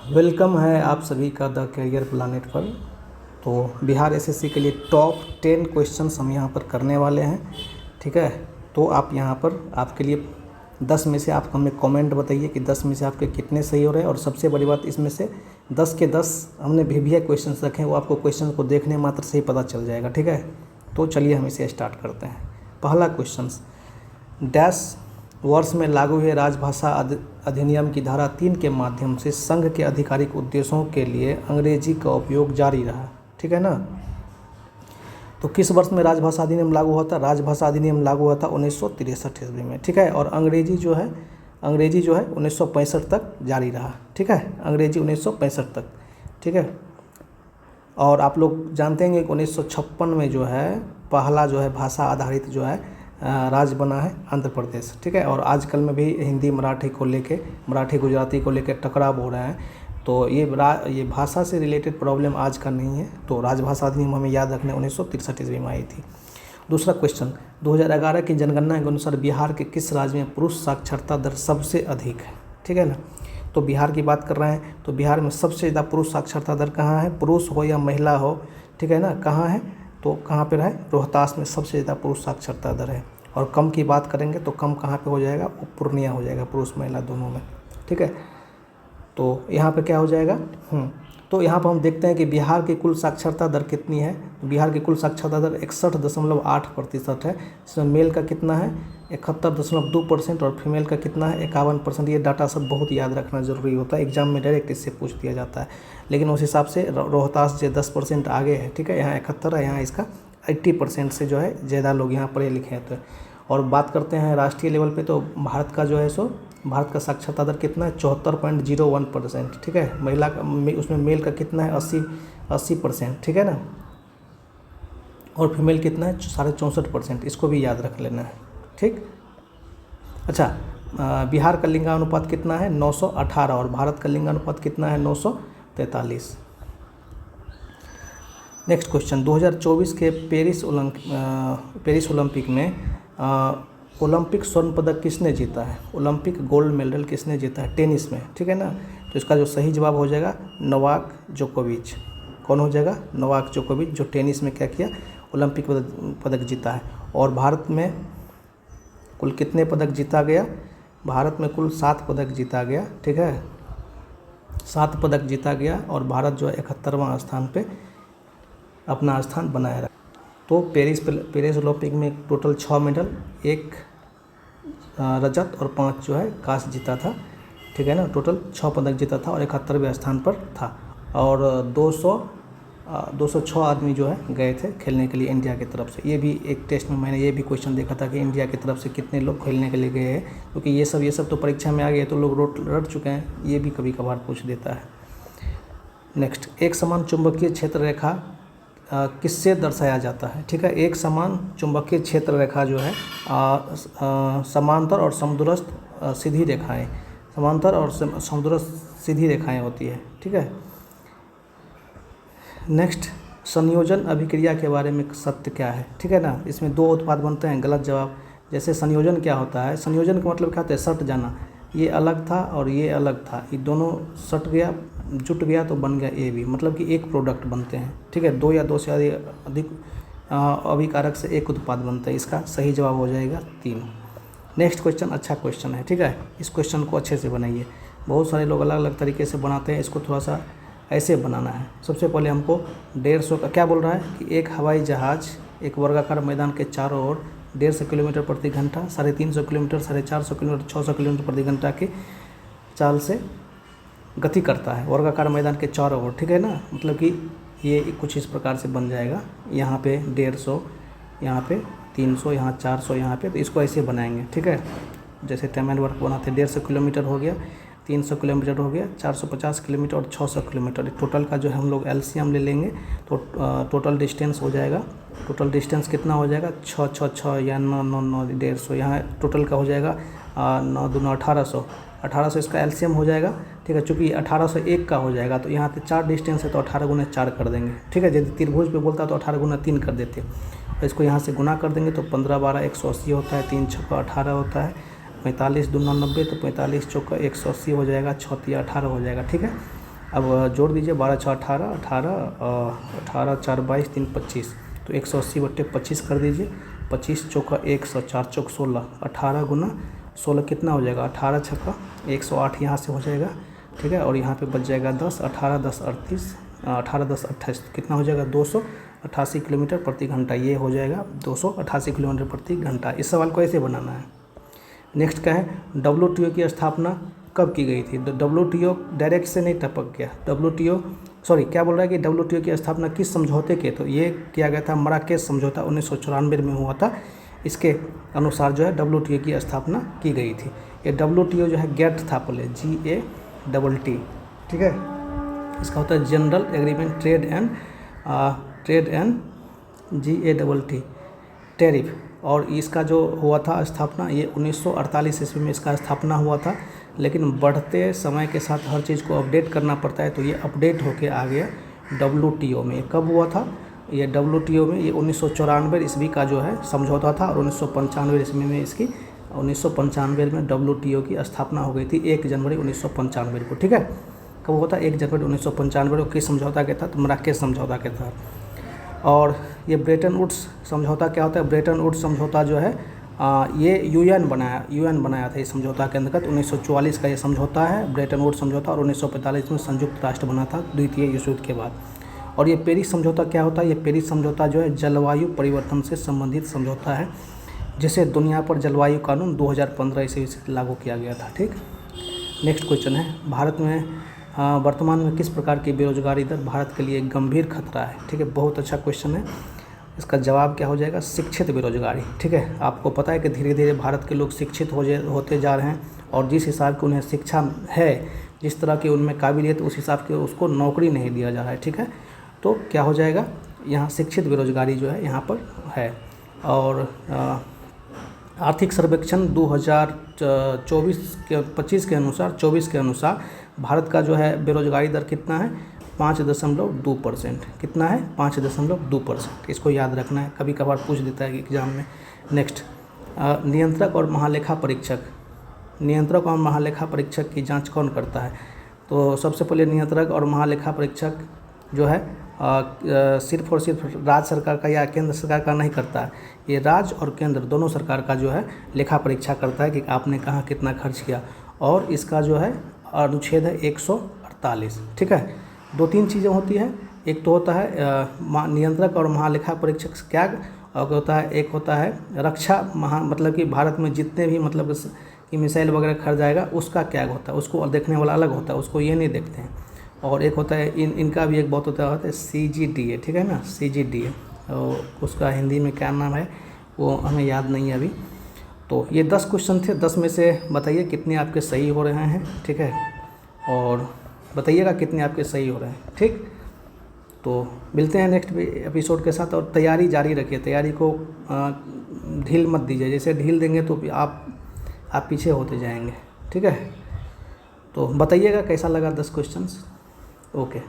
Welcome है आप सभी का द करियर प्लानेट पर। तो बिहार एसएससी के लिए टॉप 10 क्वेश्चंस हम यहाँ पर करने वाले हैं, ठीक है। तो आप यहाँ पर आपके लिए 10 में से आप हमें कमेंट बताइए कि 10 में से आपके कितने सही हो रहे हैं। और सबसे बड़ी बात, इसमें से 10 के 10 हमने भिभिया क्वेश्चंस रखे हैं, वो आपको क्वेश्चन को देखने मात्र से ही पता चल जाएगा, ठीक है। तो चलिए हम इसे स्टार्ट करते हैं। पहला क्वेश्चन, डैश वर्ष में लागू हुए राजभाषा अधिनियम की धारा 3 के माध्यम से संघ के आधिकारिक उद्देश्यों के लिए अंग्रेजी का उपयोग जारी रहा, ठीक है ना। तो किस वर्ष में राजभाषा अधिनियम लागू हुआ था? राजभाषा अधिनियम लागू हुआ था 1963 ईस्वी में, ठीक है। और अंग्रेजी जो है 1965 तक जारी रहा, ठीक है। अंग्रेजी 1965 तक, ठीक है। और आप लोग जानते हैं कि 1956 में जो है पहला जो है भाषा आधारित जो है राज्य बना है आंध्र प्रदेश, ठीक है। और आजकल में भी हिंदी मराठी को लेके, मराठी गुजराती को लेके टकराव हो रहे हैं। तो ये भाषा से रिलेटेड प्रॉब्लम आज का नहीं है। तो राजभाषा अधिनियम हमें याद रखना 1963 ईस्वी में आई थी। दूसरा क्वेश्चन, 2011 की जनगणना के अनुसार बिहार के किस राज्य में पुरुष साक्षरता दर सबसे अधिक है, ठीक है ना। तो बिहार की बात कर रहे हैं, तो बिहार में सबसे ज़्यादा पुरुष साक्षरता दर कहाँ है? पुरुष हो या महिला हो, ठीक है ना, कहाँ है? तो कहाँ पर है? रोहतास में सबसे ज़्यादा पुरुष साक्षरता दर है। और कम की बात करेंगे तो कम कहाँ पे हो जाएगा? पूर्णिया हो जाएगा, पुरुष महिला दोनों में, ठीक है। तो यहाँ पे क्या हो जाएगा? तो यहाँ पर हम देखते हैं कि बिहार की कुल साक्षरता दर कितनी है। बिहार की कुल साक्षरता दर 61.8% है। इसमें मेल का कितना है? 71.2% और फीमेल का कितना है? 51%। ये डाटा सब बहुत याद रखना ज़रूरी होता है, एग्जाम में डायरेक्ट इससे पूछ दिया जाता है। लेकिन उस हिसाब से रोहतास जो 10% आगे है, ठीक है। यहाँ 71 है, यहाँ इसका 80% से जो है ज़्यादा लोग यहाँ पढ़े लिखे हैं। तो और बात करते हैं राष्ट्रीय लेवल पे, तो भारत का जो है भारत का साक्षरता दर कितना है? 74.01%, ठीक है। महिला का उसमें मेल का कितना है? 80%, ठीक है ना। और फीमेल कितना है? 64.5%। इसको भी याद रख लेना है, ठीक। अच्छा, बिहार का लिंगानुपात कितना है? 918। और भारत का लिंगानुपात कितना है? 943। नेक्स्ट क्वेश्चन, 2024 के पेरिस ओलंपिक में ओलंपिक स्वर्ण पदक किसने जीता है? ओलंपिक गोल्ड मेडल किसने जीता है? टेनिस में, ठीक है ना। तो इसका जो सही जवाब हो जाएगा नोवाक जोकोविच। कौन हो जाएगा? नोवाक जोकोविच, जो टेनिस में क्या किया? ओलंपिक पदक जीता है। और भारत में कुल कितने पदक जीता गया? भारत में कुल 7 पदक जीता गया, ठीक है। 7 पदक जीता गया और भारत जो है 71वां स्थान पे अपना स्थान बनाए रहा। तो पेरिस ओलंपिक में टोटल 6 मेडल, 1 रजत और 5 जो है कांस्य जीता था, ठीक है ना। टोटल 6 पदक जीता था और 71वें स्थान पर था। और 206 आदमी जो है गए थे खेलने के लिए इंडिया की तरफ से। ये भी एक टेस्ट में मैंने ये भी क्वेश्चन देखा था कि इंडिया की तरफ से कितने लोग खेलने के लिए गए हैं, क्योंकि ये सब तो परीक्षा में आ गए, तो लोग रट चुके हैं, ये भी कभी कभार पूछ देता है। नेक्स्ट, एक समान चुंबकीय क्षेत्र रेखा किससे दर्शाया जाता है, ठीक है। एक समान चुंबकीय क्षेत्र रेखा जो है समांतर और समदूरस्थ सीधी रेखाएं, समांतर और समदूरस्थ सीधी रेखाएं होती है, ठीक है। नेक्स्ट, संयोजन अभिक्रिया के बारे में सत्य क्या है, ठीक है ना। इसमें 2 उत्पाद बनते हैं, गलत जवाब। जैसे संयोजन क्या होता है? संयोजन का मतलब क्या होता है? सट जाना। ये अलग था और ये अलग था, ये दोनों सट गया, जुट गया तो बन गया ए बी, मतलब कि एक प्रोडक्ट बनते हैं, ठीक है। 2 या 2 से अधिक अभिकारक से एक उत्पाद बनता है। इसका सही जवाब हो जाएगा 3। नेक्स्ट क्वेश्चन अच्छा क्वेश्चन है, ठीक है। इस क्वेश्चन को अच्छे से बनाइए। बहुत सारे लोग अलग अलग तरीके से बनाते हैं, इसको थोड़ा सा ऐसे बनाना है। सबसे पहले हमको 150 का क्या बोल रहा है कि एक हवाई जहाज़ एक वर्गाकार मैदान के चारों ओर 150 किलोमीटर प्रति घंटा, 350 किलोमीटर, 450 किलोमीटर, 600 किलोमीटर प्रति घंटा की चाल से गति करता है वर्गाकार मैदान के चारों ओर, ठीक है ना। मतलब कि ये कुछ इस प्रकार से बन जाएगा। यहाँ पे 150, यहाँ पे 300, यहाँ 400, यहाँ पे, तो इसको ऐसे बनाएंगे, ठीक है। जैसे टाइम एंड वर्क बनाते, 150 किलोमीटर हो गया, 300 किलोमीटर हो गया, 450 किलोमीटर और 600 किलोमीटर। टोटल का जो है हम लोग एलसीएम ले लेंगे, तो टोटल डिस्टेंस हो जाएगा। टोटल डिस्टेंस कितना हो जाएगा? 6 या 9 9 9 150। यहाँ टोटल का हो जाएगा 9 दूना 1800। 1800 इसका एलसीएम हो जाएगा, ठीक है। चूँकि 1801 का हो जाएगा, तो यहाँ पे 4 डिस्टेंस है तो 18 गुना 4 कर देंगे, ठीक है। यदि त्रिभुज पे बोलता तो 18 गुना 3 कर देते। इसको यहाँ से गुना कर देंगे तो 15 12 180 होता है, 3 6 18 होता है, 45 दूना 90, तो 45 चौका 180 हो जाएगा, 6 18 हो जाएगा, ठीक है। अब जोड़ दीजिए 12 6 18 18 18 4 22 3 25, तो 180/25 कर दीजिए। 25 चौका 100, 4 चौक 16, 18 गुना 16 कितना हो जाएगा, 18 छक्का 108 यहाँ से हो जाएगा, ठीक है। और यहाँ पे बच जाएगा 10, 18 10 38, 18 10 28, कितना हो जाएगा 288 किलोमीटर प्रति घंटा। ये हो जाएगा 288 किलोमीटर प्रति घंटा। इस सवाल को ऐसे बनाना है। नेक्स्ट क्या है, WTO की स्थापना कब की गई थी। WTO डायरेक्ट से नहीं टपक गया, WTO सॉरी क्या बोल रहा है कि WTO की स्थापना किस समझौते के, तो ये किया गया था मराकेश समझौता 1994 में हुआ था। इसके अनुसार जो है WTO की स्थापना की गई थी। ये WTO जो है गेट था पहले, GATT, ठीक है। इसका होता है general agreement trade and GATT tariff. और इसका जो हुआ था स्थापना, ये 1948 ईस्वी में इसका स्थापना हुआ था। लेकिन बढ़ते समय के साथ हर चीज़ को अपडेट करना पड़ता है, तो ये अपडेट होके आ गया WTO में। कब हुआ था ये WTO में, ये 1994 ईस्वी का जो है समझौता था। और 1995 ईस्वी में इसकी 1995 में WTO की स्थापना हो गई थी 1 जनवरी 1995 को, ठीक है। कब हुआ था, 1 जनवरी 1995 को। किस समझौता के तहत, मराकेश समझौता के तहत। और ये ब्रेटन वुड्स समझौता क्या होता है, ब्रेटन वुड्स समझौता जो है ये UN बनाया था इस समझौता के अंतर्गत। 1944 का ये समझौता है ब्रेटन वुड्स समझौता, और 1945 में संयुक्त राष्ट्र बना था द्वितीय विश्व युद्ध के बाद। और ये पेरिस समझौता क्या होता है, ये पेरिस समझौता जो है जलवायु परिवर्तन से संबंधित समझौता है, जिसे दुनिया पर जलवायु कानून 2015 ईस्वी से लागू किया गया था, ठीक। नेक्स्ट क्वेश्चन है, भारत में वर्तमान में किस प्रकार की बेरोजगारी दर भारत के लिए एक गंभीर खतरा है, ठीक है। बहुत अच्छा क्वेश्चन है। इसका जवाब क्या हो जाएगा, शिक्षित बेरोजगारी, ठीक है। आपको पता है कि धीरे धीरे भारत के लोग शिक्षित होते जा रहे हैं, और जिस हिसाब की उन्हें शिक्षा है, जिस तरह की उनमें काबिलियत, उस हिसाब की उसको नौकरी नहीं दिया जा रहा है, ठीक है। तो क्या हो जाएगा, यहाँ शिक्षित बेरोजगारी जो है यहाँ पर है। और आर्थिक सर्वेक्षण 2024 के अनुसार 24 के अनुसार भारत का जो है बेरोजगारी दर कितना है, 5.2%। कितना है, 5.2%। इसको याद रखना है, कभी कभार पूछ देता है एग्जाम में। नेक्स्ट, नियंत्रक और महालेखा परीक्षक की जांच कौन करता है। तो सबसे पहले नियंत्रक और महालेखा परीक्षक जो है सिर्फ और सिर्फ राज्य सरकार का या केंद्र सरकार का नहीं करता है, ये राज्य और केंद्र दोनों सरकार का जो है लेखा परीक्षा करता है कि आपने कहाँ कितना खर्च किया। और इसका जो है अनुच्छेद है 148, ठीक है। 2-3 चीज़ें होती है, एक तो होता है नियंत्रक और महालेखा परीक्षक क्या, और होता है एक होता है रक्षा मतलब कि भारत में जितने भी मतलब कि मिसाइल वगैरह खरीदाएगा उसका क्या होता है, उसको देखने वाला अलग होता है, उसको ये नहीं देखते हैं। और एक होता है इनका भी एक बहुत होता है CGDA, ठीक है ना, CGDA। और उसका हिंदी में क्या नाम है वो हमें याद नहीं है अभी। तो ये 10 क्वेश्चन थे, 10 में से बताइए कितने आपके सही हो रहे हैं, ठीक है। और बताइएगा कितने आपके सही हो रहे हैं, ठीक। तो मिलते हैं नेक्स्ट एपिसोड के साथ, और तैयारी जारी रखिए, तैयारी को ढील मत दीजिए। जैसे ढील देंगे तो आप पीछे होते जाएंगे, ठीक है। तो बताइएगा कैसा लगा 10 क्वेश्चंस। ओके।